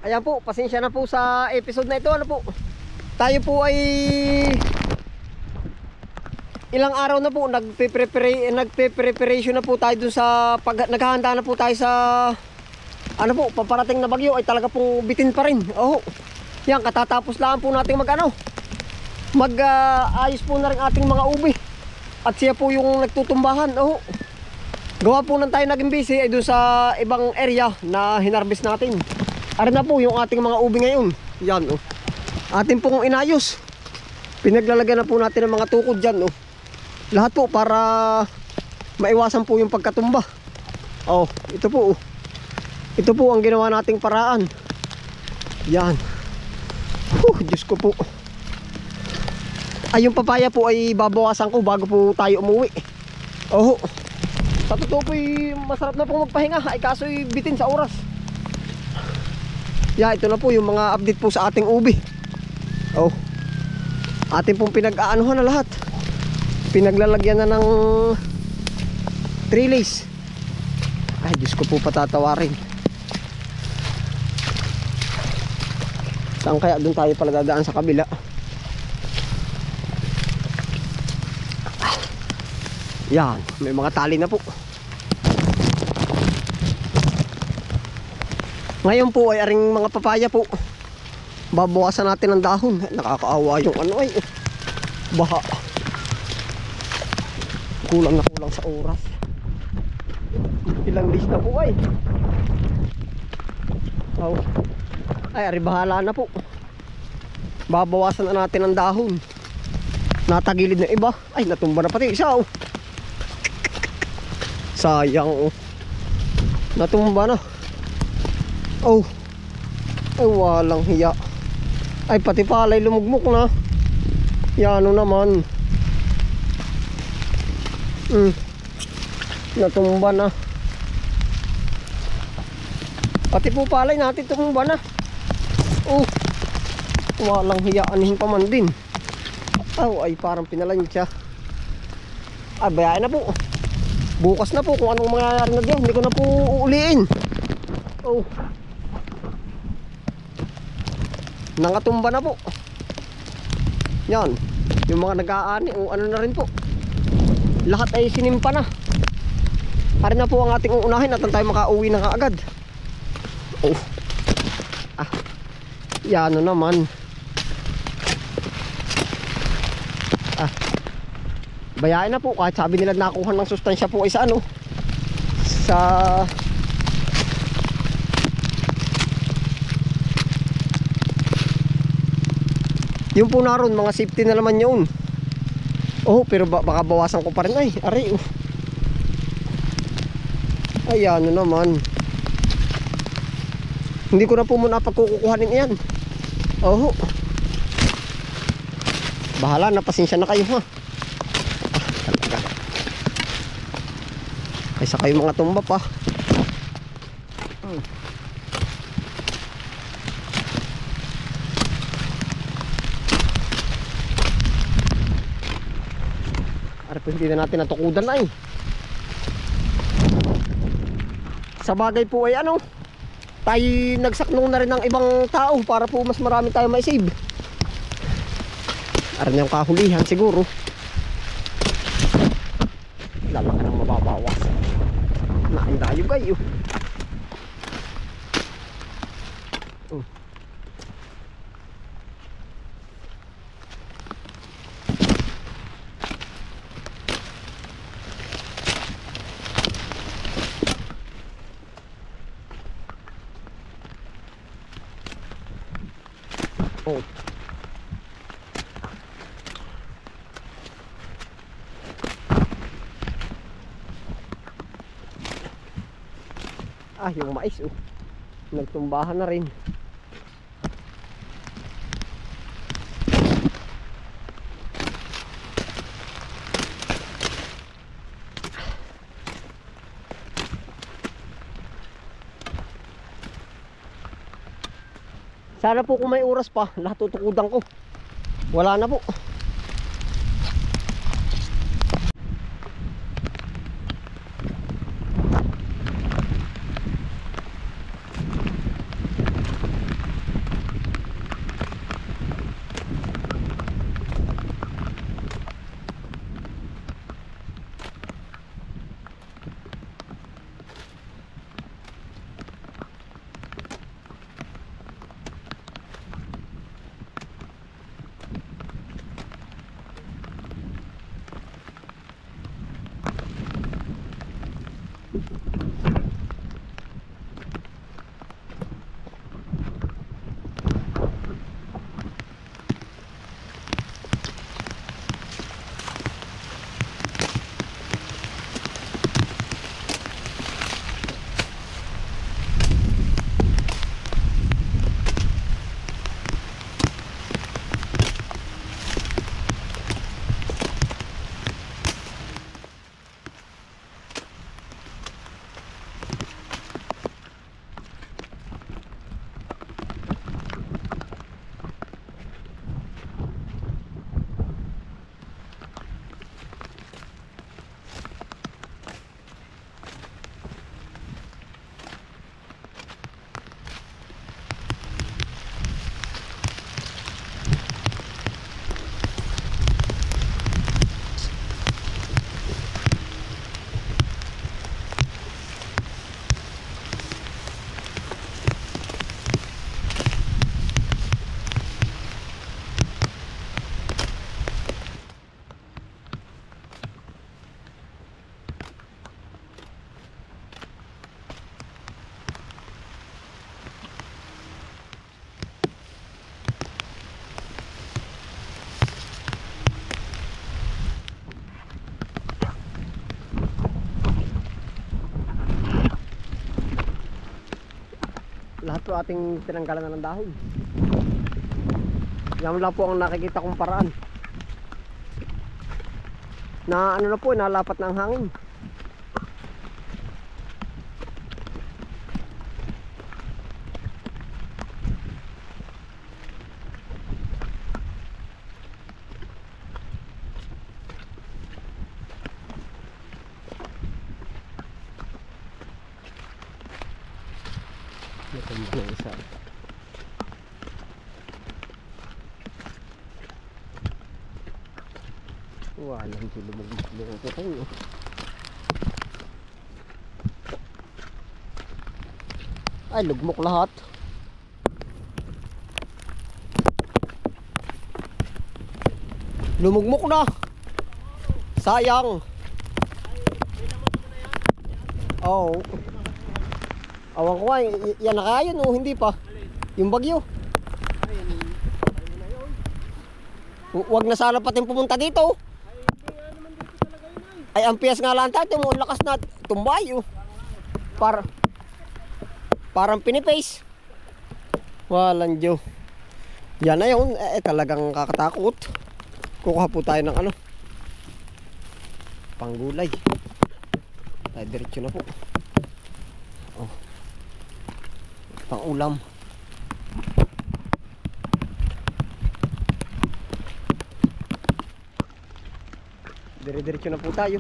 Ayan po, pasensya na po sa episode na ito. Ano po, tayo po ay ilang araw na po nagpe-preparation na po tayo dun sa naghahanda na po tayo sa ano po, paparating na bagyo ay talaga pong bitin pa rin. Oh. Yan, katatapos lang po nating ayos po na rin ating mga ubi. At siya po yung nagtutumbahan. Oh. Gawa po nang tayo naging busy ay dun sa ibang area na hinarvest natin. Ari na po yung ating mga ubi ngayon. Yan oh. Atin pong inayos. Pinaglalagyan na po natin ng mga tukod dyan oh. Lahat po para maiwasan po yung pagkatumba. Oh, ito po oh. Ito po ang ginawa nating paraan. Yan. Diyos ko po. Ay yung papaya po ay babawasan ko bago po tayo umuwi. Oh. Sa totoo po masarap na po magpahinga. Ay kaso bitin sa oras. Yeah, ito na po yung mga update po sa ating ubi. Oh. Ating pong pinag-aanuhan na lahat. Pinaglalagyan na ng trellis. Ay, Diyos ko po patatawarin. Saan kaya doon tayo pala dadaan sa kabila? Yan, may mga tali na po. Ngayon po ay aring mga papaya po. Babawasan natin ang dahon. Nakakaawa yung ano ay baha. Kulang na kulang sa oras. Ilang days na po ay. Oh. Ay ari bahala na po. Babawasan na natin ang dahon. Natagilid na iba. Ay natumba na pati isa oh. Sayang oh. Natumba na. Oh. Ay walang hiya. Ay pati palay lumugmok na. Yano naman. Natumba na. Pati po palay natin tumba na. Oh. Walang hiya, anihin pa man din. Oh, ay parang pinalansya. Ay bayain na po. Bukas na po kung anong mangyayari na diyan. Hindi ko na po uuliin. Oh. Nangatumba na po. Yan. Yung mga nag-aani o ano na rin po. Lahat ay sinimpa na. Hari na po ang ating uunahin at tayo makauwi na kaagad. Oh. Ah. Yan naman. Ah. Bayain na po kahit sabi nila nakuha ng sustansya po ay sa ano. Sa yung po naroon, mga safety na naman yun. Oh, pero baka bawasan ko pa rin ay. Ari oh. Ay ano naman. Hindi ko na po muna pagkukuhanin yan. Oh. Bahala na, pasensya na kayo ha. Talaga. Kaysa kayo mga tumba pa. Hindi na natin natukudan na eh. Sa bagay po ay ano, tayo nagsaknong na rin ng ibang tao para po mas marami tayo may save. Aran yung kahulihan siguro. Lala ka nang mababawas. Naindayo kayo. Oh. Ah, yung mais oh. Nagtumbahan na rin. Sana po kung may oras pa, lahat tutukudan ko. Wala na po. Lahat po ating tinanggalan na ng dahon. Yan lang po ang nakikita kong paraan. Na ano na po, nalapat na ang hangin. Ito na isa. Walang lumog-lumog ito tayo. Ay, lugmok lahat. Lumugmok na. Sayang. Oh. Awan ko nga, yan na kaya yun o hindi pa. Yung bagyo. Huwag na sana pating pumunta dito. Ay, ang piyas nga lang tayo, mo lakas na tumbay oh. Parang pinipace. Walang Diyo. Yan na yun, talagang kakatakot. Kukuha po tayo ng ano, panggulay. Tayo diretso na po. Oh. Pang ulam. Dire-diretso na po tayo.